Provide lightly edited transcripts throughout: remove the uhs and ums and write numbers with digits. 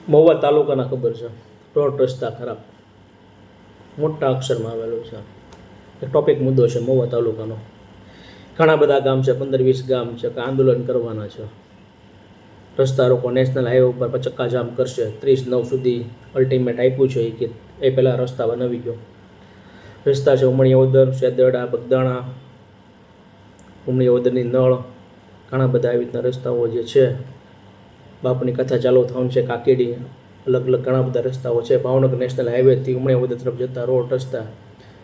મહુવા તાલુકાના ખબર છે, રોડ રસ્તા ખરાબ, મોટા અક્ષરમાં આવેલું છે. એક ટોપિક મુદ્દો છે મહુવા તાલુકાનો. ઘણા બધા ગામ છે, 15-20 ગામ છે કે આંદોલન કરવાના છે. રસ્તા રોકો નેશનલ હાઈવે ઉપર ચક્કાજામ કરશે. 30/9 સુધી અલ્ટિમેટ આપ્યું છે કે એ પહેલાં રસ્તા બનાવી ગયો. રસ્તા છે ઉમણિયાવદર, સેદરડા, બગદાણા, ઉમણિયાવદરની નળ, ઘણા બધા આવી રીતના રસ્તાઓ જે છે. બાપુની કથા ચાલુ થવાનું છે, કાકેડી, અલગ અલગ ઘણા બધા રસ્તાઓ છે. ભાવનગર નેશનલ હાઈવેથી ઉમણિયાવદર તરફ જતા રોડ રસ્તા,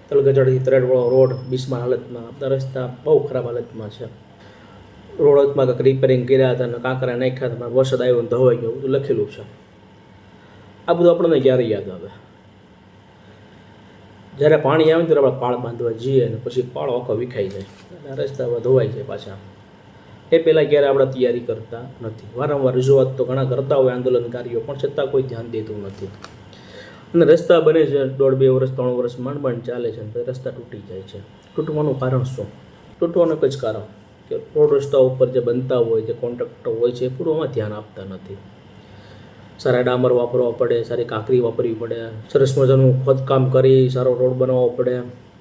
તલગજડથી તરેડવાળો રોડ બિસ્માર હાલતમાં, બધા રસ્તા બહુ ખરાબ હાલતમાં છે. રોડમાં કંઈક રિપેરિંગ કર્યા હતા અને કાંકરા નાખ્યા હતા, વરસાદ આવ્યો ને ધોવાઈ ગયો, બધું લખેલું છે. આ બધું આપણને ક્યારે યાદ આવે? જ્યારે પાણી આવે ત્યારે આપણે પાળ બાંધવા જઈએ અને પછી પાળો આખો વિખાઈ જાય અને રસ્તા ધોવાઈ જાય પાછા. એ પહેલાં ક્યારે આપણે તૈયારી કરતા નથી. વારંવાર રજૂઆત તો ઘણા કરતા હોય આંદોલનકારીઓ, પણ છતાં કોઈ ધ્યાન દેતું નથી. અને રસ્તા બને છે 1.5-2 વર્ષ 3 વર્ષ માંડ ચાલે છે અને રસ્તા તૂટી જાય છે. તૂટવાનું કારણ શું? તૂટવાનું એક જ કારણ કે રોડ રસ્તા ઉપર જે બનતા હોય, જે કોન્ટ્રાક્ટર હોય છે એ પૂરું ધ્યાન આપતા નથી. સારા ડામર વાપરવા પડે, સારી કાંકરી વાપરવી પડે, સરસ મજાનું ખોદકામ કરી સારો રોડ બનાવવો પડે,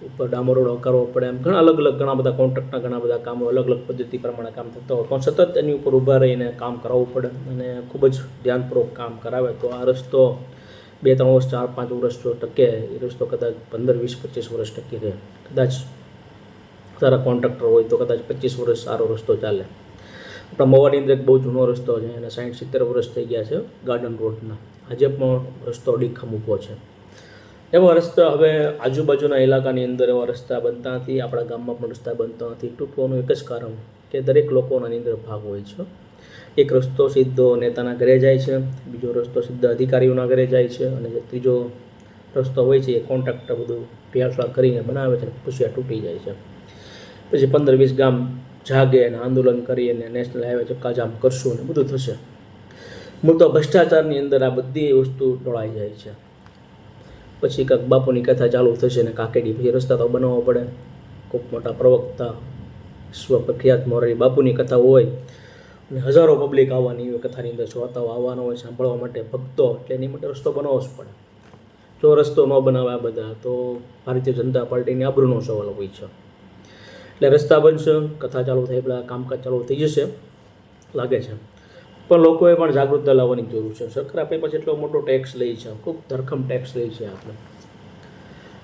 ઉપર ડામર રોડ કરવો પડે. એમ ઘણા બધા કોન્ટ્રાક્ટના ઘણા બધા કામો અલગ અલગ પદ્ધતિ પ્રમાણે કામ થતા હોય, પણ સતત એની ઉપર ઊભા રહીને કામ કરાવવું પડે અને ખૂબ જ ધ્યાનપૂર્વક કામ કરાવે તો આ રસ્તો 2-3 વર્ષ 4-5 વર્ષ જો ટકે, એ રસ્તો કદાચ 15-20-25 વર્ષ ટકી રહે. કદાચ સારા કોન્ટ્રાક્ટર હોય તો કદાચ 25 વર્ષ સારો રસ્તો ચાલે. આપણા મહુવાની અંદર એક બહુ જૂનો રસ્તો છે, એને 60-70 વર્ષ થઈ ગયા છે, ગાર્ડન રોડના. આજે પણ રસ્તો અડીખમ ઊભો છે. એવા રસ્તા હવે આજુબાજુના ઇલાકાની અંદર એવા રસ્તા બનતા નથી, આપણા ગામમાં પણ રસ્તા બનતા નથી. તૂટવાનું એક જ કારણ કે દરેક લોકોના અંદર ભાગ હોય છે. એક રસ્તો સીધો નેતાના ઘરે જાય છે, બીજો રસ્તો સીધા અધિકારીઓના ઘરે જાય છે, અને જે ત્રીજો રસ્તો હોય છે એ કોન્ટ્રાક્ટર બધું ભેળસેળ કરીને બનાવે છે, પછી આ તૂટી જાય છે. પછી 15-20 ગામ જાગે અને આંદોલન કરી અને નેશનલ હાઈવે ચક્કાજામ કરશું ને બધું થશે. મૂળ તો ભ્રષ્ટાચારની અંદર આ બધી વસ્તુ ઢોળાઈ જાય છે. પછી કાંઈક બાપુની કથા ચાલુ થશે ને કાકેડી, પછી રસ્તા તો બનાવવો પડે. ખૂબ મોટા પ્રવક્તા, વિશ્વ પ્રખ્યાત મોરારી બાપુની કથા હોય અને હજારો પબ્લિક આવવાની હોય, કથાની અંદર શ્રોતાઓ આવવાનો હોય સાંભળવા માટે, ભક્તો, એટલે એની માટે રસ્તો બનાવવો જ પડે. જો રસ્તો ન બનાવે આ બધા તો ભારતીય જનતા પાર્ટીની આબરૂનો સવાલ હોય છે. એટલે રસ્તા બનશે, કથા ચાલુ થાય પેલા કામકાજ ચાલુ થઈ જશે લાગે છે. પણ લોકોએ પણ જાગૃતતા લાવવાની જરૂર છે. સરકાર આપણી પાસે એટલો મોટો ટેક્સ લે છે, ખૂબ ધરખમ ટેક્સ લે છે આપણે.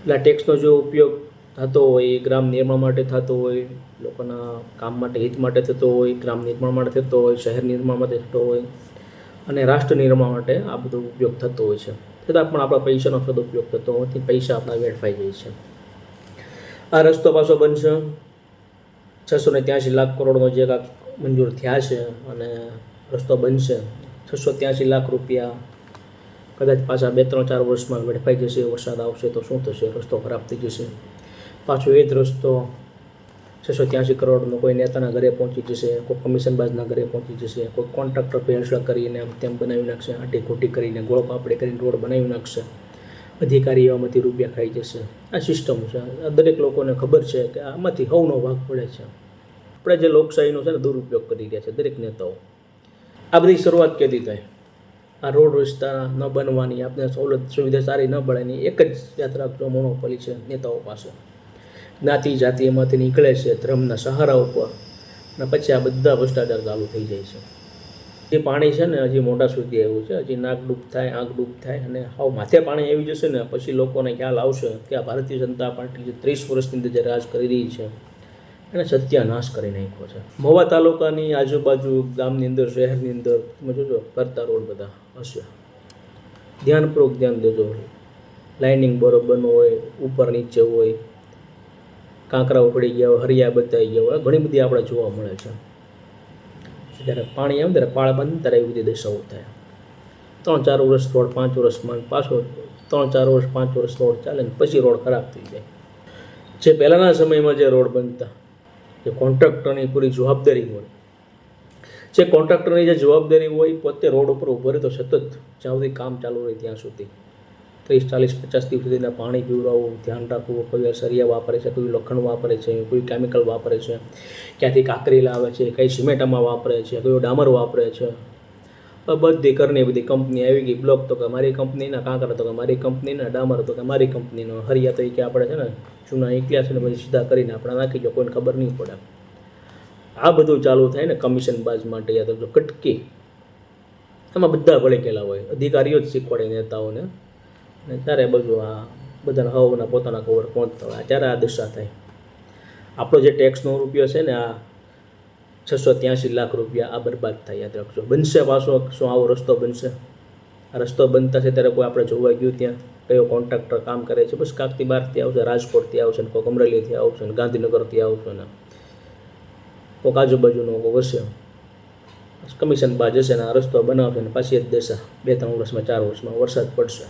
એટલે આ ટેક્સનો જો ઉપયોગ થતો હોય, ગ્રામ નિર્માણ માટે થતો હોય, લોકોના કામ માટે, હિત માટે થતો હોય, ગ્રામ નિર્માણ માટે થતો હોય, શહેર નિર્માણ માટે થતો હોય અને રાષ્ટ્ર નિર્માણ માટે આ બધો ઉપયોગ થતો હોય છે, છતાં પણ આપણા પૈસાનો સદુપયોગ થતો હોવાથી પૈસા આપણા વેડફાઈ જાય છે. આ રસ્તો પાછો બનશે 683 લાખ કરોડનો જે કાંક મંજૂર થયા છે અને રસ્તો બનશે. 683 લાખ રૂપિયા કદાચ પાછા 2-3-4 વર્ષમાં વેડફાઈ જશે. વરસાદ આવશે તો શું થશે? રસ્તો ખરાબ થઈ જશે. પાછો એ જ રસ્તો 683 કરોડનો કોઈ નેતાના ઘરે પહોંચી જશે, કોઈ કમિશનબાજના ઘરે પહોંચી જશે, કોઈ કોન્ટ્રાક્ટર ભેળસેળ કરીને તેમ બનાવી નાખશે, આટી ખોટી કરીને ગોળ પાપડી કરીને રોડ બનાવી નાખશે, અધિકારી એવામાંથી રૂપિયા ખાઈ જશે. આ સિસ્ટમ છે. આ દરેક લોકોને ખબર છે કે આમાંથી સૌનો ભાગ પડે છે. આપણે જે લોકશાહીનો છે ને દુરુપયોગ કરી રહ્યા છે દરેક નેતાઓ. આ બધી શરૂઆત ક્યાંથી થાય? આ રોડ રસ્તા ન બનવાની, આપણે સવલત સુવિધા સારી ન મળેની એક જ યાદ રાખજો મોનોપોલી છે નેતાઓ પાસે. જ્ઞાતિ જાતિ એમાંથી નીકળે છે ધર્મના સહારા ઉપર અને પછી આ બધા ભ્રષ્ટાચાર ચાલુ થઈ જાય છે. જે પાણી છે ને હજી મોઢા સુધી આવ્યું છે, હજી નાક ડૂબ થાય, આંખ ડૂબ થાય અને હાવ માથે પાણી આવી જશે ને પછી લોકોને ખ્યાલ આવશે કે આ ભારતીય જનતા પાર્ટી જે 30 વર્ષની અંદર જે રાજ કરી રહી છે એને સત્યાનાશ કરી નાખ્યો છે. મહુવા તાલુકાની આજુબાજુ ગામની અંદર, શહેરની અંદર તમે જોજો કરતા રોડ બધા હશે. ધ્યાનપૂર્વક ધ્યાન દેજો. લાઇનિંગ બરોબર ન હોય, ઉપર નીચે હોય, કાંકરા ઉખડી ગયા હોય, હરિયા બતાવી ગયા હોય, ઘણી બધી આપણે જોવા મળે છે. જ્યારે પાણી આવે ત્યારે પાળ બાંધે ત્યારે એવી બધી દશાઓ થાય. 3-4 વર્ષ રોડ, 5 વર્ષમાં પાછો 3-4 વર્ષ 5 વર્ષ રોડ ચાલે ને પછી રોડ ખરાબ થઈ જાય. જે પહેલાંના સમયમાં જે રોડ બનતા, જે કોન્ટ્રાક્ટરની પૂરી જવાબદારી હોય, જે કોન્ટ્રાક્ટરની જે જવાબદારી હોય પોતે રોડ ઉપર ઊભો રહે તો સતત જ્યાં સુધી કામ ચાલુ રહે ત્યાં સુધી 30-40-50 દિવસ સુધીના પાણી પીવડાવવું, ધ્યાન રાખવું, કોઈ સરિયા વાપરે છે, કોઈ લોખંડ વાપરે છે, કોઈ કેમિકલ વાપરે છે, ક્યાંથી કાંકરી લાવે છે, કઈ સિમેન્ટમાં વાપરે છે, કોઈ ડામર વાપરે છે, બધી ઘરની બધી કંપની આવી ગઈ. બ્લોક તો કે મારી કંપનીના, કાંકરા તો કે મારી કંપનીના, ડામર તો કે મારી કંપનીનો, હરિયા તો એ કે આપણે છે ને જૂના નીકળ્યા છે ને પછી સીધા કરીને આપણે નાખી દો, કોઈને ખબર નહીં પડે. આ બધું ચાલુ થાય ને કમિશન બાજ માટે, યાદ રાખજો કટકી. એમાં બધા ભળી ગયેલા હોય, અધિકારીઓ જ શીખવાડે નેતાઓને, અને ત્યારે બધું આ બધાના હવના પોતાના કવર પહોંચતા હોય, ત્યારે આ દશા થાય. આપણો જે ટેક્સનો રૂપિયો છે ને, આ 683 લાખ રૂપિયા આ બરબાદ થાય, યાદ રાખજો. બનશે પાછો શું આવો રસ્તો બનશે? આ રસ્તો બનતા છે ત્યારે કોઈ આપણે જોવા ગયું ત્યાં કયો કોન્ટ્રાક્ટર કામ કરે છે? બસ કાંકથી બહારથી આવશે, રાજકોટથી આવશે ને, કોઈ અમરેલીથી આવશે ને, ગાંધીનગરથી આવશે ને, કોઈક આજુબાજુનો કોઈ હશે કમિશન બાજ હશે ને આ રસ્તો બનાવશે ને પાછી જ દેશે. 2-3 વર્ષમાં 4 વર્ષમાં વરસાદ પડશે.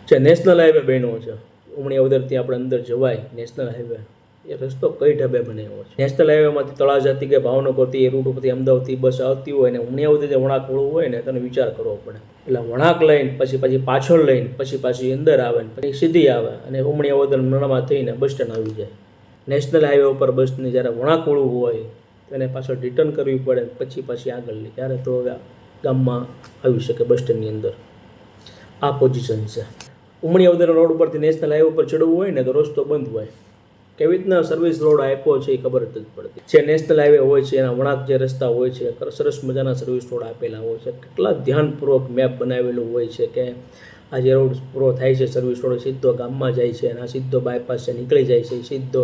જે નેશનલ હાઈવે બન્યો છે ઉમણીયાવદરથી આપણે અંદર જવાય, નેશનલ હાઈવે, એ રસ્તો કઈ ઢબે બનાવ્યો છે? નેશનલ હાઈવેમાંથી તળાજાથી કે ભાવનગરથી એ રૂટ ઉપરથી અમદાવાદથી બસ આવતી હોય ને ઉમણીયાવદર જે વળાંક વળવું હોય ને તને વિચાર કરવો પડે. એટલે વળાંક લઈને પછી પાછળ લઈને પછી અંદર આવે ને પછી સીધી આવે અને ઉમણીયાવદર નળમાં થઈને બસ સ્ટેન્ડ આવી જાય. નેશનલ હાઈવે ઉપર બસની જ્યારે વળાંક વળવું હોય તેને પાછળ રિટર્ન કરવી પડે, પછી આગળ લે, ત્યારે તો ગામમાં આવી શકે બસ સ્ટેન્ડની અંદર. આ પોઝિશન છે. ઉમણીયાવદર રોડ ઉપરથી નેશનલ હાઈવે ઉપર ચડવું હોય ને તો રસ્તો બંધ હોય. કેવી રીતના સર્વિસ રોડ આપ્યો છે એ ખબર જ પડતી. જે નેશનલ હાઈવે હોય છે એના વળાંક જે રસ્તા હોય છે, સરસ મજાના સર્વિસ રોડ આપેલા હોય છે, કેટલા ધ્યાનપૂર્વક મેપ બનાવેલું હોય છે કે આ જે રોડ પૂરો થાય છે સર્વિસ રોડ સીધો ગામમાં જાય છે અને આ સીધો બાયપાસ છે નીકળી જાય છે, સીધો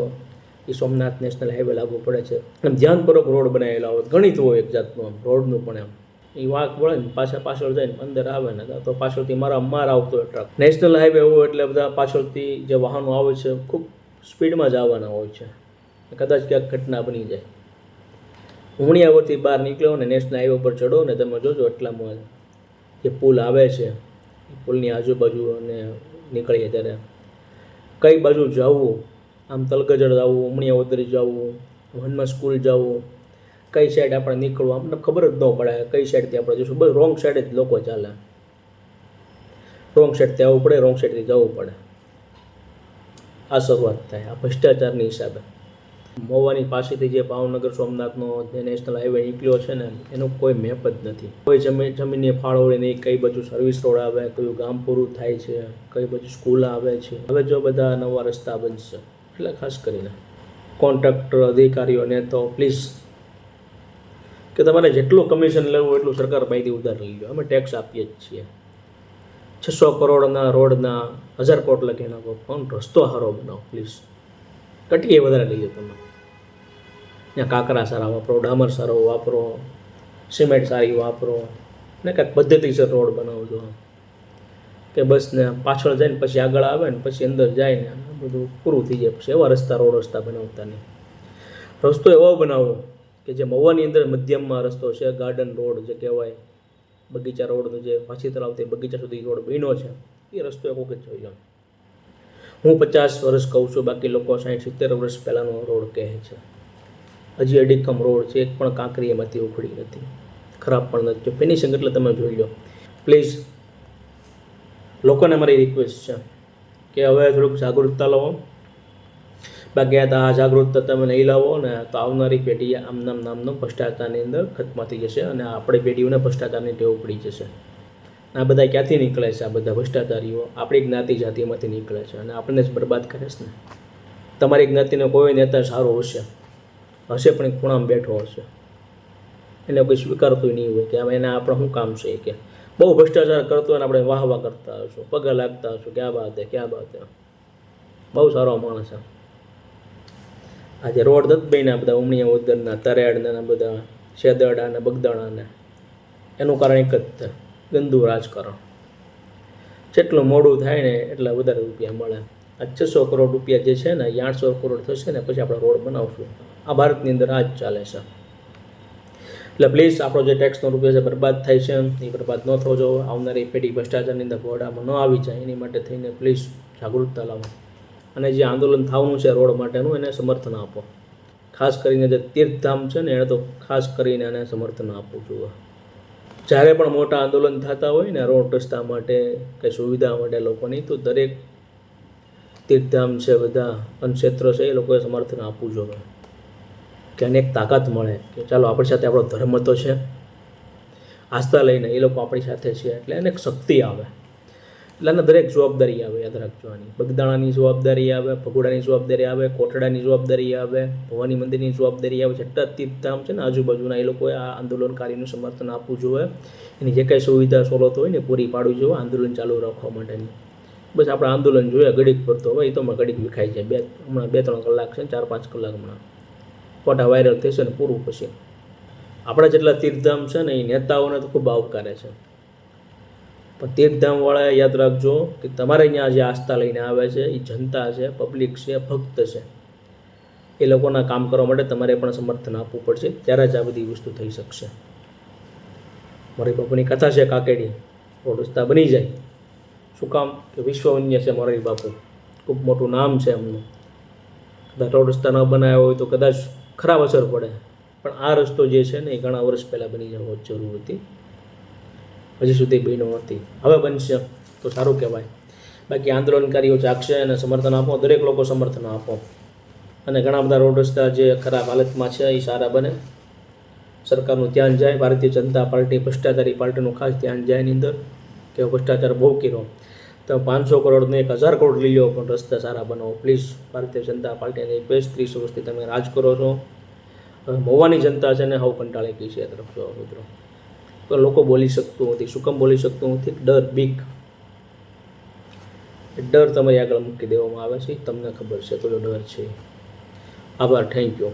એ સોમનાથ નેશનલ હાઈવે લાગુ પડે છે. એમ ધ્યાનપૂર્વક રોડ બનાવેલા હોય, ગણિત હોય એક જાતનું આમ રોડનું પણ. એમ એ વાંક વળે ને પાછળ જાય ને અંદર આવે ને તો પાછળથી માર આવતો હોય ટ્રક. નેશનલ હાઈવે હોય એટલે બધા પાછળથી જે વાહનો આવે છે ખૂબ સ્પીડમાં જ આવવાના હોય છે, કદાચ ક્યાંક ઘટના બની જાય. ઉમણીયાવરથી બહાર નીકળ્યો ને નેશનલ હાઈવે ઉપર ચડો ને તમે જોજો એટલામાં જે પુલ આવે છે એ પુલની આજુબાજુ અને નીકળીએ ત્યારે કઈ બાજુ જવું, આમ તલગજડ જવું, ઉમણીયાવદર જવું, હનુમાન સ્કૂલ જવું, કઈ સાઈડ આપણે નીકળવું આપણને ખબર જ ન પડે કઈ સાઈડથી આપણે જઈશું. બસ રોંગ સાઈડ જ લોકો ચાલે, રોંગ સાઈડથી આવવું પડે, રોંગ સાઈડથી જવું પડે. આ શરૂઆત થાય આ ભ્રષ્ટાચારની હિસાબે. મહુવાની પાસેથી જે ભાવનગર સોમનાથનો જે નેશનલ હાઈવે નીકળ્યો છે ને એનું કોઈ મેપ જ નથી. કોઈ જમીનની ફાળવણી નહીં, કઈ બાજુ સર્વિસ રોડ આવે, કયું ગામ પૂરું થાય છે, કઈ બાજુ સ્કૂલ આવે છે. હવે જો બધા નવા રસ્તા બનશે એટલે ખાસ કરીને કોન્ટ્રાક્ટર, અધિકારીઓને તો પ્લીઝ કે તમારે જેટલું કમિશન લેવું એટલું સરકાર પાસેથી ઉધાર લઈ લો. અમે ટેક્સ આપીએ જ છીએ. 600 કરોડના રોડના 1000 કોટ લખી નાખો, પણ રસ્તો સારો બનાવો પ્લીઝ. કટકી વધારે લઈ લો તમે. ત્યાં કાંકરા સારા વાપરો, ડામર સારો વાપરો, સિમેન્ટ સારી વાપરો ને કાંઈક પદ્ધતિસર રોડ બનાવજો કે બસને પાછળ જાય ને પછી આગળ આવે ને પછી અંદર જાય ને બધું પૂરું થઈ જાય. પછી એવા રસ્તા બનાવતા નહીં. રસ્તો એવો બનાવો કે જે મહુવાની અંદર મધ્યમમાં રસ્તો છે, ગાર્ડન રોડ જે કહેવાય, બગીચા રોડનો જે પાછી તળાવથી બગીચા સુધી રોડ બન્યો છે એ રસ્તો એક વખત જોઈ. હું 50 વર્ષ કહું છું, બાકી લોકો 60-70 વર્ષ પહેલાંનો રોડ કહે છે. હજી અડીખમ રોડ છે, એક પણ કાંકરી એમાંથી ઉખડી નથી, ખરાબ પણ નથી. ફિનિશિંગ એટલે તમે જોઈ લો પ્લીઝ. લોકોને મારી રિક્વેસ્ટ છે કે હવે થોડુંક જાગૃતતા લાવો. બાકી આ જાગૃતતા તમે નહીં લાવો ને તો આવનારી પેઢી નામનો ભ્રષ્ટાચારની અંદર ખતમ થઈ જશે અને આપણી પેઢીઓને ભ્રષ્ટાચારની ટેવ પડી જશે. આ બધા ક્યાંથી નીકળે છે? આ બધા ભ્રષ્ટાચારીઓ આપણી જ્ઞાતિ જાતિમાંથી નીકળે છે અને આપણને જ બરબાદ કરે છે ને. તમારી જ્ઞાતિનો કોઈ નેતા સારો હશે પણ એક ખૂણામાં બેઠો હશે, એને કોઈ સ્વીકારતું નહીં હોય કે આમાં એને આપણે શું કામ છે કે બહુ ભ્રષ્ટાચાર કરતો હોય ને આપણે વાહ વાહ કરતા હશું, પગે લાગતા હશું, ક્યાં બાત હે. બહુ સારો માણસ છે. આજે રોડ નથી બન્યા બધા ઉમણીયાવદરના, તરેડના, બધા શેદડા ને બગદાણાને, એનું કારણ એક જ છે, ગંદુ રાજકારણ. જેટલું મોડું થાય ને એટલા વધારે રૂપિયા મળે. આ 600 કરોડ રૂપિયા જે છે ને એ 800 કરોડ થશે ને પછી આપણે રોડ બનાવશું. આ ભારતની અંદર આ જ ચાલે છે. એટલે પ્લીઝ આપણો જે ટેક્સનો રૂપિયા છે બરબાદ થાય છે એ બરબાદ ન થવો જોઈએ. આવનારી પેઢી ભ્રષ્ટાચારની અંદર ઘોડામાં ન આવી જાય એની માટે થઈને પ્લીઝ જાગૃતતા લાવો. અને જે આંદોલન થવાનું છે રોડ માટેનું એને સમર્થન આપો. ખાસ કરીને જે તીર્થધામ છે ને એને તો ખાસ કરીને એને સમર્થન આપવું જોઈએ. જ્યારે પણ મોટા આંદોલન થતા હોય ને રોડ રસ્તા માટે કે સુવિધા માટે લોકોની, તો દરેક તીર્થધામ છે, બધા અન્નક્ષેત્ર છે, એ લોકોએ સમર્થન આપવું જોઈએ કે અનેક તાકાત મળે કે ચાલો આપણી સાથે આપણો ધર્મ તો છે આસ્થા લઈને એ લોકો આપણી સાથે છે એટલે એને એક શક્તિ આવે, એટલે આને દરેક જવાબદારી આવે, યાદ રાખવાની. બગદાણાની જવાબદારી આવે, ભગોડાની જવાબદારી આવે, કોટડાની જવાબદારી આવે, ભવાની મંદિરની જવાબદારી આવે. જેટલા તીર્થધામ છે ને આજુબાજુના, એ લોકોએ આ આંદોલનકારીનું સમર્થન આપવું જોઈએ. એની જે કાંઈ સુવિધા સવલત હોય ને પૂરી પાડવી જોઈએ આંદોલન ચાલુ રાખવા માટેની. બસ આપણે આંદોલન જોઈએ ઘડીક પડતો હોય, એ તો ઘડીક વિખાઈ જાય. હમણાં 2-3 કલાક છે, 4-5 કલાક હમણાં ફોટા વાયરલ થશે ને પૂરું. પછી આપણા જેટલા તીર્થધામ છે ને એ નેતાઓને તો ખૂબ આવકારે છે, પણ તીર્થધામવાળાએ યાદ રાખજો કે તમારે અહીંયા જે આસ્થા લઈને આવે છે એ જનતા છે, પબ્લિક છે, ભક્ત છે. એ લોકોના કામ કરવા માટે તમારે પણ સમર્થન આપવું પડશે, ત્યારે જ આ બધી વસ્તુ થઈ શકશે. મોરારી બાપુની કથા છે કાકેડી, રોડ રસ્તા બની જાય. શું કામ? કે વિશ્વવન્ય છે મોરારી બાપુ, ખૂબ મોટું નામ છે એમનું. કદાચ રોડ રસ્તા ન બનાવ્યા હોય તો કદાચ ખરાબ અસર પડે, પણ આ રસ્તો જે છે ને એ ઘણા વર્ષ પહેલાં બની જવો જરૂર હતી, હજી સુધી બન્યો નથી. હવે બનશે તો સારું કહેવાય. બાકી આંદોલનકારીઓ જાગશે અને સમર્થન આપો, દરેક લોકો સમર્થન આપો, અને ઘણા બધા રોડ રસ્તા જે ખરાબ હાલતમાં છે એ સારા બને. સરકારનું ધ્યાન જાય, ભારતીય જનતા પાર્ટી ભ્રષ્ટાચારી પાર્ટીનું ખાસ ધ્યાન જાય એની અંદર, કે ભ્રષ્ટાચાર બહુ કર્યો. તો 500 કરોડને 1000 કરોડ લઈ લો, પણ રસ્તા સારા બનાવો પ્લીઝ. ભારતીય જનતા પાર્ટીને 30 વર્ષથી તમે રાજ કરો છો. હવે મહુવાની જનતા છે ને હવે કંટાળી ગઈ છે તરફ જો મિત્રો. તો લોકો બોલી શકતું નથી. શું કેમ બોલી શકતું નથી? ડર, બીક. ડર તમારી આગળ મૂકી દેવામાં આવે છે, તમને ખબર છે તો ડર છે. આભાર, થેન્ક યુ.